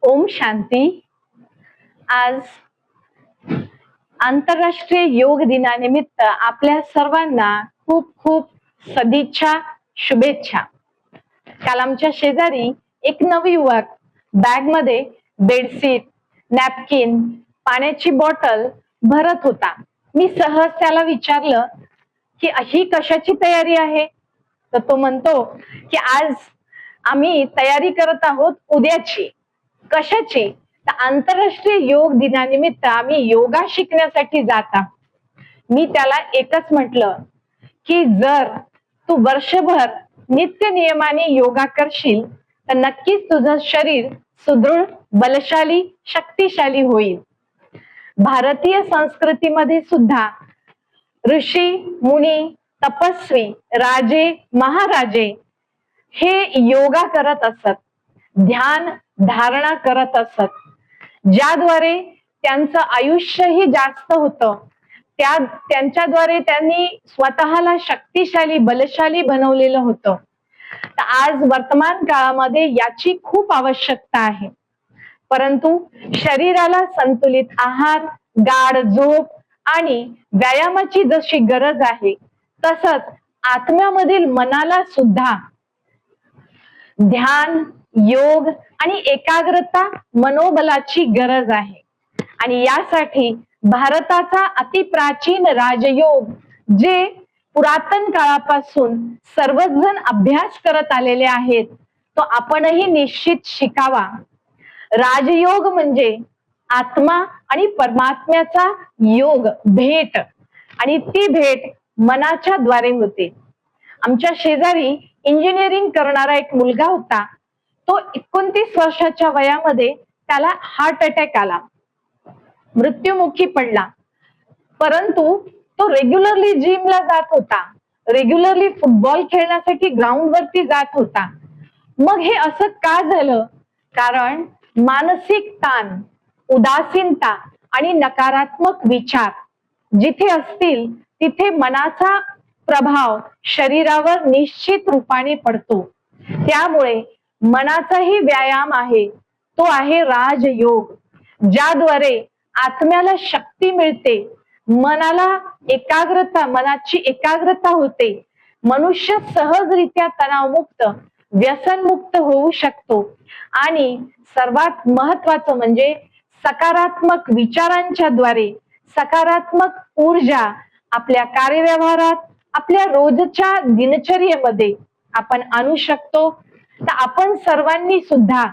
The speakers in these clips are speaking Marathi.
ओम शांती। आज आंतरराष्ट्रीय योग दिनानिमित्त आपल्या सर्वांना खूप खूप सदिच्छा, शुभेच्छा। काल आमच्या शेजारी एक नवयुवक बॅग मध्ये बेडशीट, नॅपकिन, पाण्याची बॉटल भरत होता। मी सहज त्याला विचारलं की ही कशाची तयारी आहे? तर तो म्हणतो की आज आम्ही तयारी करत आहोत उद्याची। कशाची? तर आंतरराष्ट्रीय योग दिनानिमित्त आम्ही योगा शिकण्यासाठी जात आहोत। मी त्याला एकच म्हटलं की जर तू वर्षभर नित्य नियमाने योगा करशील तर नक्कीच तुझं शरीर सुदृढ, बलशाली, शक्तिशाली होईल। भारतीय संस्कृतीमध्ये सुद्धा ऋषी, मुनी, तपस्वी, राजे, महाराजे हे योगा करत असत, ध्यान धारणा करत असत, ज्याद्वारे त्यांचं आयुष्यही जास्त होतं। त्यांच्याद्वारे त्यांनी स्वतःला शक्तिशाली, बलशाली बनवलेलं होतं। तर आज वर्तमान काळामध्ये याची खूप आवश्यकता आहे, परंतु शरीराला संतुलित आहार, गाढ झोप आणि व्यायामाची जशी गरज आहे, तसंच आत्म्यामधील मनाला सुद्धा ध्यान, योग आणि एकाग्रता, मनोबलाची गरज आहे। आणि यासाठी भारताचा अतिप्राचीन राजयोग, जे पुरातन काळापासून सर्वच जण अभ्यास करत आलेले आहेत, तो आपणही निश्चित शिकावा। राजयोग म्हणजे आत्मा आणि परमात्म्याचा योग, भेट, आणि ती भेट मनाच्या द्वारे होते। आमच्या शेजारी इंजिनिअरिंग करणारा एक मुलगा होता। तो 29 वर्षाच्या वयामध्ये त्याला हार्ट अटॅक आला, मृत्युमुखी पडला, परंतु तो रेग्युलरली जिमला जात होता, रेग्युलरली फुटबॉल खेळण्यासाठी ग्राउंड वरती जात होता। मग हे असं का झालं? कारण मानसिक ताण, उदासीनता आणि नकारात्मक विचार जिथे असतील तिथे मनाचा प्रभाव शरीरावर निश्चित रूपाने पडतो। त्यामुळे मनाचाही व्यायाम आहे, तो आहे राजयोग, ज्याद्वारे आत्म्याला शक्ती मिळते, मनाची एकाग्रता होते, मनुष्य सहजरित्या तणावमुक्त, व्यसनमुक्त होऊ शकतो। आणि सर्वात महत्वाचं म्हणजे सकारात्मक विचारांच्या द्वारे सकारात्मक ऊर्जा आपल्या कार्यव्यवहारात, आपल्या रोजच्या दिनचर्येमध्ये आपण आणू शकतो। तर आपण सर्वांनी सुद्धा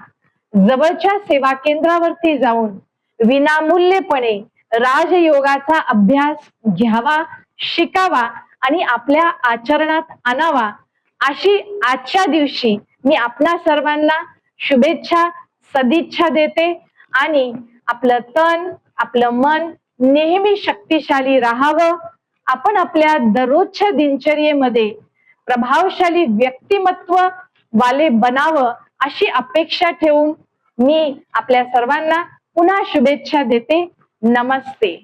जवळच्या सेवा केंद्रावरती जाऊन विनामूल्यपणे राजयोगाचा अभ्यास घ्यावा, शिकावा आणि आपल्या आचरणात आणावा, अशी आजच्या दिवशी मी आपल्या सर्वांना शुभेच्छा, सदिच्छा देते। आणि आपलं तन, आपलं मन नेहमी शक्तिशाली राहावं, आपण आपल्या दररोजच्या दिनचर्येमध्ये प्रभावशाली व्यक्तिमत्व वाले बनावं, अशी अपेक्षा ठेवून मी आपल्या सर्वांना पुन्हा शुभेच्छा देते। नमस्ते।